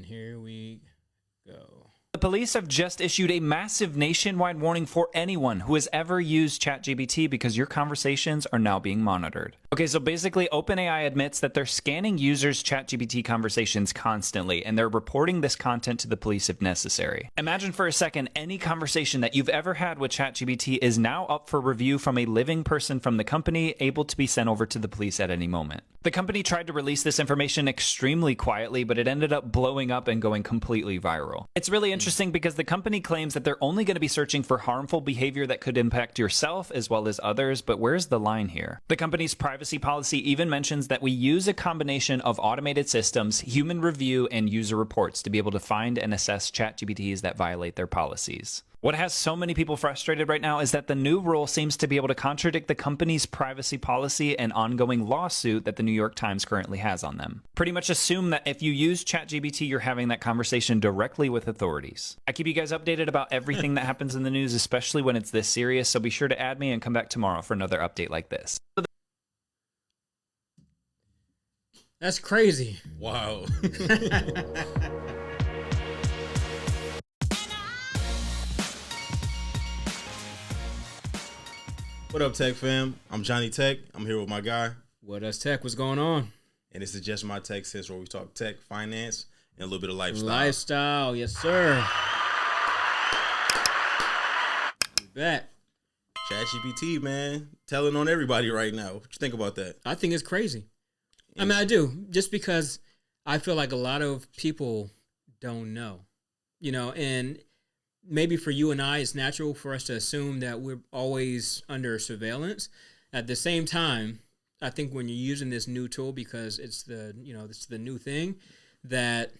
And here we go. The police have just issued a massive nationwide warning for anyone who has ever used ChatGPT because your conversations are now being monitored. Okay, so basically OpenAI admits that they're scanning users' ChatGPT conversations constantly, and they're reporting this content to the police if necessary. Imagine for a second any conversation that you've ever had with ChatGPT is now up for review from a living person from the company, able to be sent over to the police at any moment. The company tried to release this information extremely quietly, but it ended up blowing up and going completely viral. It's really interesting because the company claims that they're only going to be searching for harmful behavior that could impact yourself as well as others, but where's the line here? The company's privacy policy even mentions that we use a combination of automated systems, human review, and user reports to be able to find and assess ChatGPTs that violate their policies. What has so many people frustrated right now is that the new rule seems to be able to contradict the company's privacy policy and ongoing lawsuit that the New York Times currently has on them. Pretty much assume that if you use ChatGPT, you're having that conversation directly with authorities. I keep you guys updated about everything that happens in the news, especially when it's this serious, so be sure to add me and come back tomorrow for another update like this. That's crazy. Wow. What up, Tech fam? I'm Johnny Tech. I'm here with my guy. What us tech? What's going on? And this is Just My Tech Sense, where we talk tech, finance, and a little bit of lifestyle. Lifestyle, yes, sir. We back. ChatGPT, man, telling on everybody right now. What you think about that? I think it's crazy. I mean, I do. Just because I feel like a lot of people don't know, and maybe for you and I, it's natural for us to assume that we're always under surveillance. At the same time, I think when you're using this new tool, because it's the new thing, that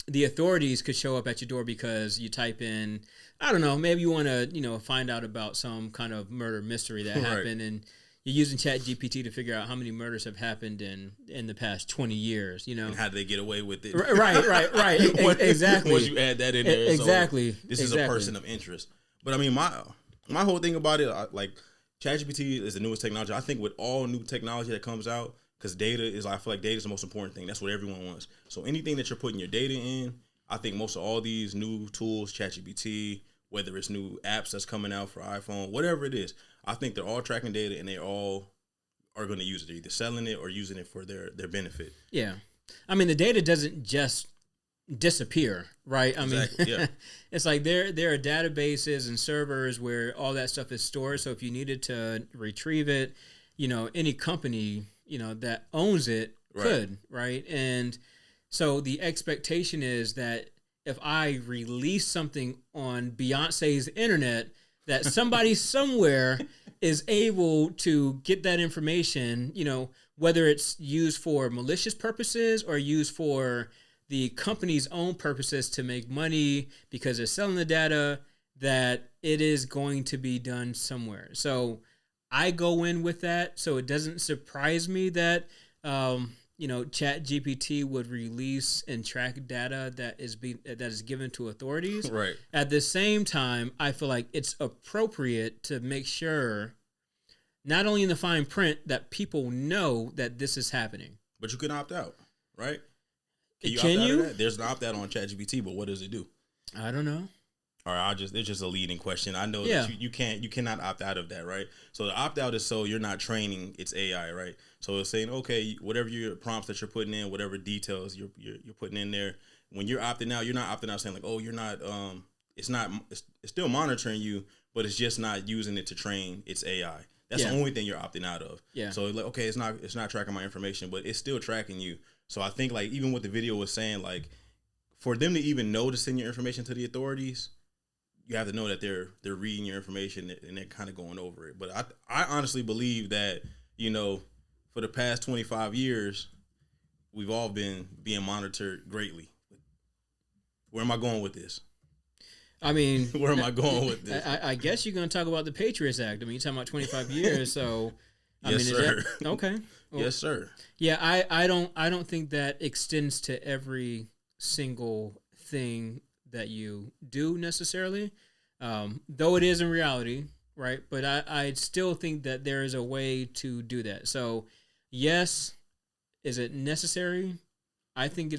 the authorities could show up at your door because you type in, I don't know, maybe you want to, find out about some kind of murder mystery that happened, and you're using ChatGPT to figure out how many murders have happened in the past 20 years, And how did they get away with it? Right. Exactly. Once you add that in there. Exactly. So this is a person of interest. But I mean, my whole thing about it, like ChatGPT is the newest technology. I think with all new technology that comes out, because I feel like data is the most important thing. That's what everyone wants. So anything that you're putting your data in, I think most of all these new tools, ChatGPT, whether it's new apps that's coming out for iPhone, whatever it is, I think they're all tracking data and they all are going to use it. They're either selling it or using it for their benefit. Yeah. I mean, the data doesn't just disappear, right? I mean, yeah. It's like there are databases and servers where all that stuff is stored. So if you needed to retrieve it, any company, that owns it could, right? And so the expectation is that if I release something on Beyonce's internet, that somebody somewhere is able to get that information, whether it's used for malicious purposes or used for the company's own purposes to make money because they're selling the data, that it is going to be done somewhere. So I go in with that. So it doesn't surprise me that, ChatGPT would release and track data that is given to authorities. Right. At the same time, I feel like it's appropriate to make sure, not only in the fine print, that people know that this is happening. But you can opt out, right? Can opt out you? of that? There's an opt out on ChatGPT, but what does it do? I don't know. All right, it's just a leading question. I know that you cannot opt out of that, right? So the opt out is so you're not training its AI, right? So it's saying, okay, whatever your prompts that you're putting in, whatever details you're putting in there, when you're opting out, you're not opting out saying like, oh, you're not, it's still monitoring you, but it's just not using it to train its AI. That's the only thing you're opting out of. Yeah. So like, okay, it's not tracking my information, but it's still tracking you. So I think like even what the video was saying, like for them to even know to send your information to the authorities, you have to know that they're reading your information and they're kind of going over it. But I honestly believe that, for the past 25 years, we've all been being monitored greatly. Where am I going with this? I mean, where am I going with this? I guess you're going to talk about the Patriot Act. I mean, you're talking about 25 years, so yes, sir. Okay. Well, yes, sir. Yeah, I don't think that extends to every single thing that you do necessarily, though it is in reality, right? But I still think that there is a way to do that. So, yes, is it necessary? I think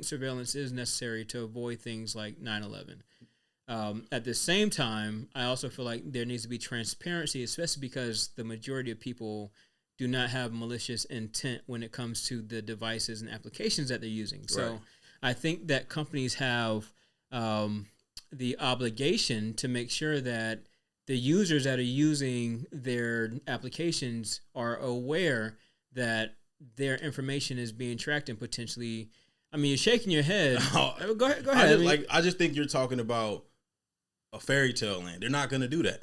surveillance is necessary to avoid things like 9/11. At the same time, I also feel like there needs to be transparency, especially because the majority of people do not have malicious intent when it comes to the devices and applications that they're using. So Right. I think that companies have the obligation to make sure that the users that are using their applications are aware that their information is being tracked and potentially. I mean, you're shaking your head. Go ahead. I just think you're talking about a fairy tale land. They're not going to do that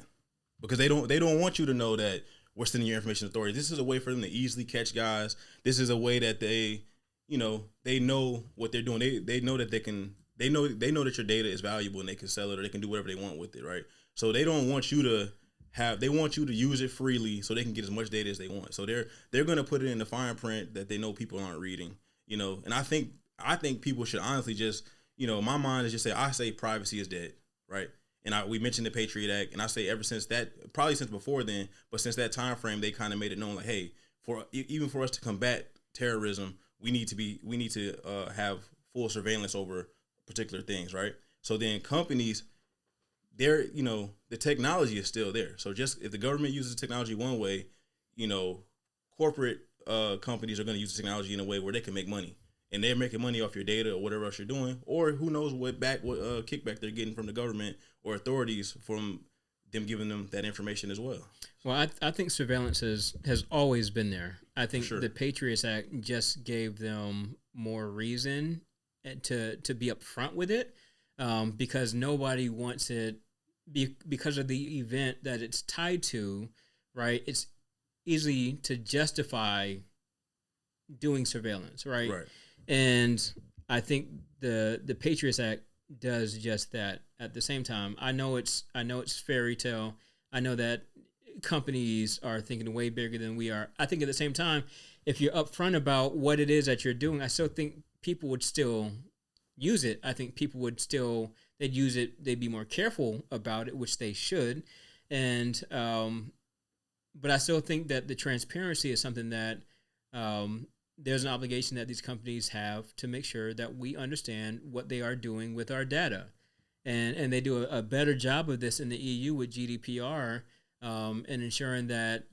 because they don't want you to know that we're sending your information to authorities. This is a way for them to easily catch guys. This is a way that they know what they're doing. They know that they know that your data is valuable and they can sell it or they can do whatever they want with it, right? So they don't want you to they want you to use it freely so they can get as much data as they want. So they're going to put it in the fine print that they know people aren't reading, and I think people should honestly just, my mind is just I say privacy is dead, right? And we mentioned the Patriot Act, and I say ever since that, probably since before then, but since that time frame, they kind of made it known like, hey, even for us to combat terrorism, we need to have full surveillance over particular things, right? So then companies, the technology is still there. So just if the government uses the technology one way, corporate companies are going to use the technology in a way where they can make money. And they're making money off your data or whatever else you're doing, or who knows what kickback they're getting from the government or authorities from them giving them that information as well. Well, I think surveillance has always been there. I think sure. The Patriot Act just gave them more reason to be upfront with it, because nobody wants it because of the event that it's tied to, right? It's easy to justify doing surveillance, right? Right. And I think the Patriot Act does just that. At the same time, I know it's fairy tale. I know that companies are thinking way bigger than we are. I think at the same time, if you're upfront about what it is that you're doing, I still think people would still use it. I think people they'd use it. They'd be more careful about it, which they should. And but I still think that the transparency is something that there's an obligation that these companies have to make sure that we understand what they are doing with our data. And they do a better job of this in the EU with GDPR, and ensuring that,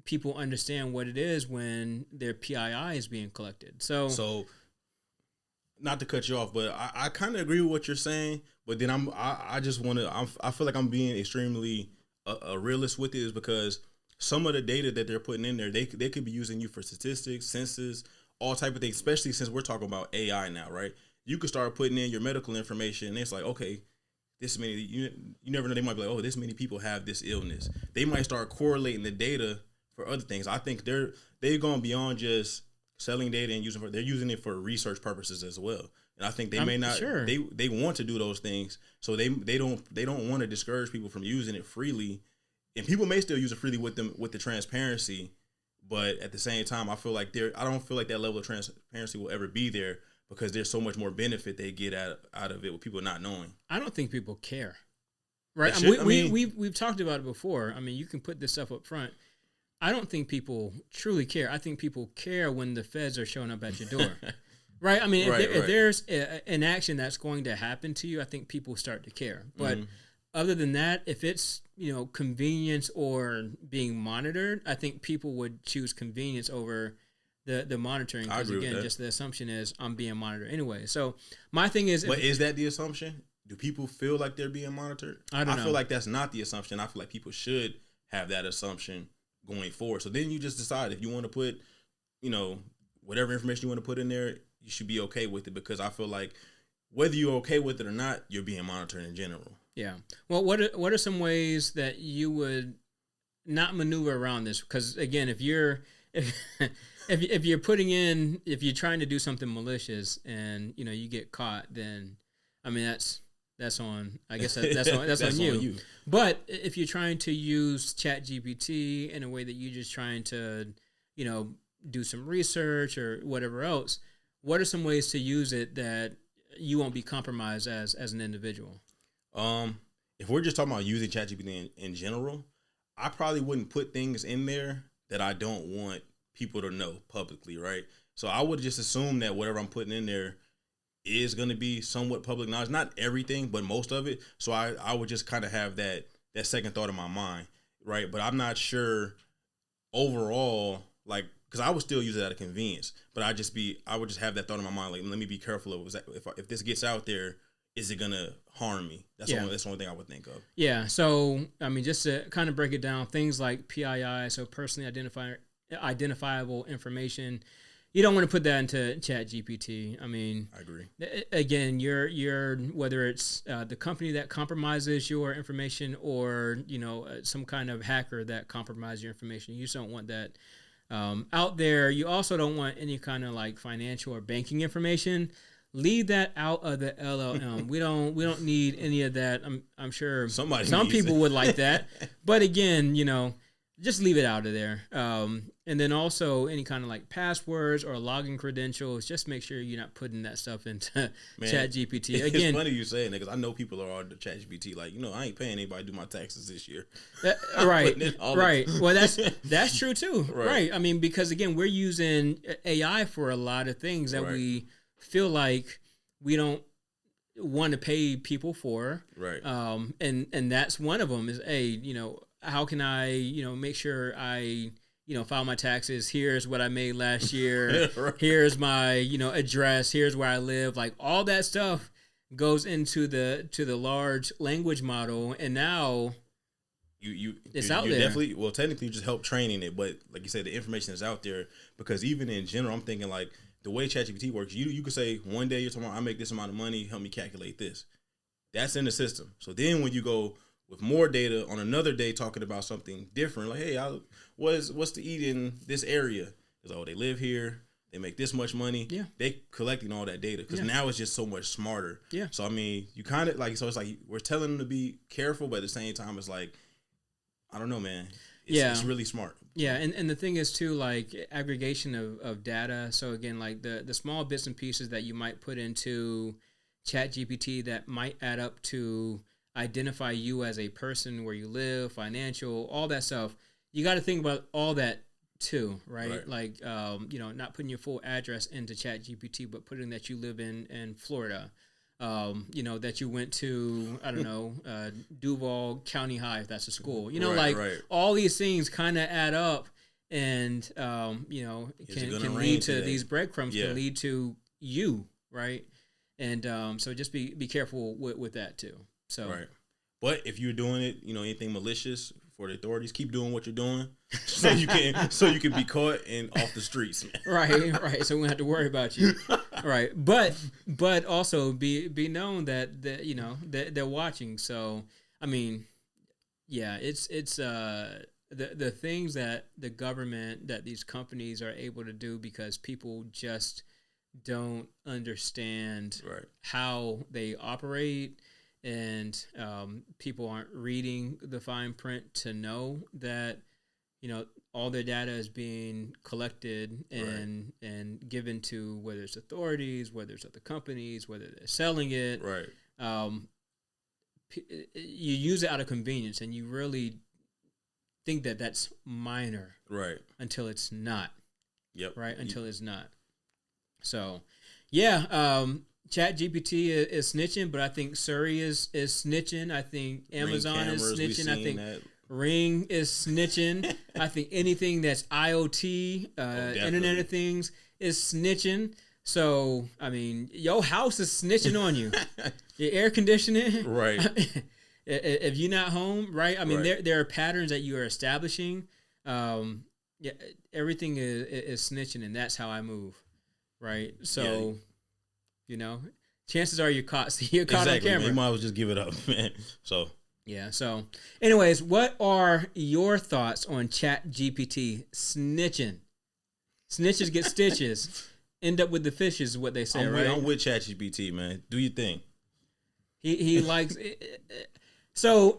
people understand what it is when their PII is being collected. So not to cut you off, but I kind of agree with what you're saying, but then I feel like I'm being extremely a realist with it, is because some of the data that they're putting in there, they could be using you for statistics, census, all type of things, especially since we're talking about AI now, right? You could start putting in your medical information, and it's like, okay, this many, you never know, they might be like, oh, this many people have this illness. They might start correlating the data for other things. I think they've gone beyond just selling data and they're using it for research purposes as well. And I think they may not, sure. they want to do those things. So they don't want to discourage people from using it freely. And people may still use it freely with the transparency, but at the same time, I don't feel like that level of transparency will ever be there, because there's so much more benefit they get out of it with people not knowing. I don't think people care, right? We've talked about it before. I mean, you can put this stuff up front. I don't think people truly care. I think people care when the feds are showing up at your door, right? I mean, if there's an action that's going to happen to you, I think people start to care. But other than that, if it's convenience or being monitored, I think people would choose convenience over the monitoring, because again, just the assumption is I'm being monitored anyway. So my thing is, but is that the assumption? Do people feel like they're being monitored? I don't know. I feel like that's not the assumption. I feel like people should have that assumption going forward. So then you just decide if you want to put, whatever information you want to put in there, you should be okay with it, because I feel like whether you're okay with it or not, you're being monitored in general. Yeah. Well, what are some ways that you would not maneuver around this? Because again, if you're trying to do something malicious and you get caught, then I mean that's on, I guess that's on you. But if you're trying to use ChatGPT in a way that you're just trying to do some research or whatever else, what are some ways to use it that you won't be compromised as an individual? If we're just talking about using ChatGPT in general, I probably wouldn't put things in there that I don't want people to know publicly, right? So I would just assume that whatever I'm putting in there is going to be somewhat public knowledge. Not everything, but most of it. So I would just kind of have that second thought in my mind, right? But I'm not sure overall, like, because I would still use it out of convenience, but I would just have that thought in my mind, like, let me be careful of if this gets out there, is it gonna harm me? That's the only thing I would think of. Yeah. So I mean, just to kind of break it down, things like PII, so personally identifiable information, you don't want to put that into ChatGPT. I mean, I agree. Again, you're whether it's the company that compromises your information or some kind of hacker that compromises your information. You just don't want that out there. You also don't want any kind of like financial or banking information. Leave that out of the LLM. We don't need any of that. I'm sure some people would like that, but again, just leave it out of there. And then also any kind of like passwords or login credentials, just make sure you're not putting that stuff into ChatGPT. Again, it's funny you saying that because I know people are on the ChatGPT like, I ain't paying anybody to do my taxes this year. Right. Well, that's true too. Right. I mean, because again, we're using AI for a lot of things that we feel like we don't want to pay people for. Right. And that's one of them is, how can I, make sure I, file my taxes? Here's what I made last year. Right. Here's my, address. Here's where I live. Like all that stuff goes into the large language model. And now it's out there. Definitely, well, technically you just help training it. But like you said, the information is out there because even in general, I'm thinking like the way ChatGPT works, you could say one day you're talking about, I make this amount of money, help me calculate this. That's in the system. So then when you go with more data on another day talking about something different, like, hey, what's to eat in this area? Because, they live here, they make this much money. Yeah. They collecting all that data because now it's just so much smarter. Yeah. So, I mean, you kind of like, so it's like we're telling them to be careful, but at the same time, it's like, I don't know, man. It's really smart. Yeah, and the thing is too, like aggregation of data. So again, like the small bits and pieces that you might put into ChatGPT that might add up to identify you as a person, where you live, financial, all that stuff. You got to think about all that too, right? Like, not putting your full address into ChatGPT, but putting that you live in Florida. That you went to, I don't know, Duval County High, if that's a school. All these things kind of add up and, can lead to these breadcrumbs, can lead to you, right? And so just be careful with that too. So, but if you're doing it, anything malicious for the authorities, keep doing what you're doing, so you can be caught and off the streets. Right. So we don't have to worry about you, right? But also be known that they're watching. So I mean, it's the things that the government, that these companies are able to do because people just don't understand how they operate. And people aren't reading the fine print to know that, all their data is being collected and given to, whether it's authorities, whether it's other companies, whether they're selling it. Right. You use it out of convenience, and you really think that that's minor. Right. Until it's not. Yep. Right. Until it's not. So, yeah. ChatGPT is snitching, but I think Surrey is snitching. I think Amazon is snitching. I think Ring is snitching. I think anything that's IoT, Internet of Things, is snitching. So, I mean, your house is snitching on you. Your air conditioning. Right. If you're not home, right? I mean, there are patterns that you are establishing. Everything is snitching, and that's how I move. Right. So... chances are you're caught on camera. You might as well just give it up, man. So yeah. So, anyways, what are your thoughts on ChatGPT snitching? Snitches get stitches. End up with the fishes, is what they say, right? I'm with ChatGPT, man. Do you think he likes? So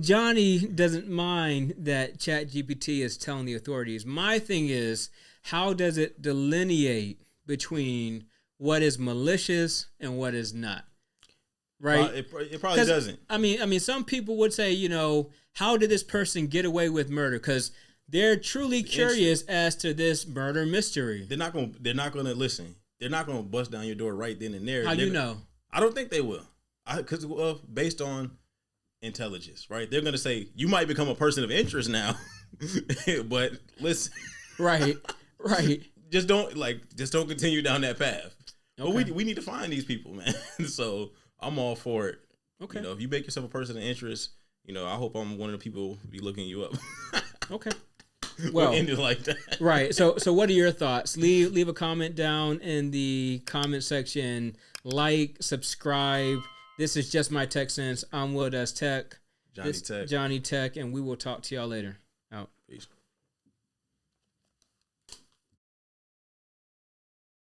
Johnny doesn't mind that ChatGPT is telling the authorities. My thing is, how does it delineate between what is malicious and what is not? Right? It probably doesn't. I mean, some people would say, how did this person get away with murder? Because They're truly curious as to this murder mystery. They're not gonna listen. They're not gonna bust down your door right then and there. How you know? I don't think they will. Because based on intelligence, right? They're gonna say you might become a person of interest now, but listen, right. Just don't continue down that path. Okay. But we need to find these people, man. So I'm all for it. Okay. If you make yourself a person of interest, I hope I'm one of the people be looking you up. Okay. Well, end it like that. Right. So what are your thoughts? Leave a comment down in the comment section. Like, subscribe. This is Just My Tech Sense. I'm Will Does Tech. Johnny Tech. Johnny Tech, and we will talk to y'all later.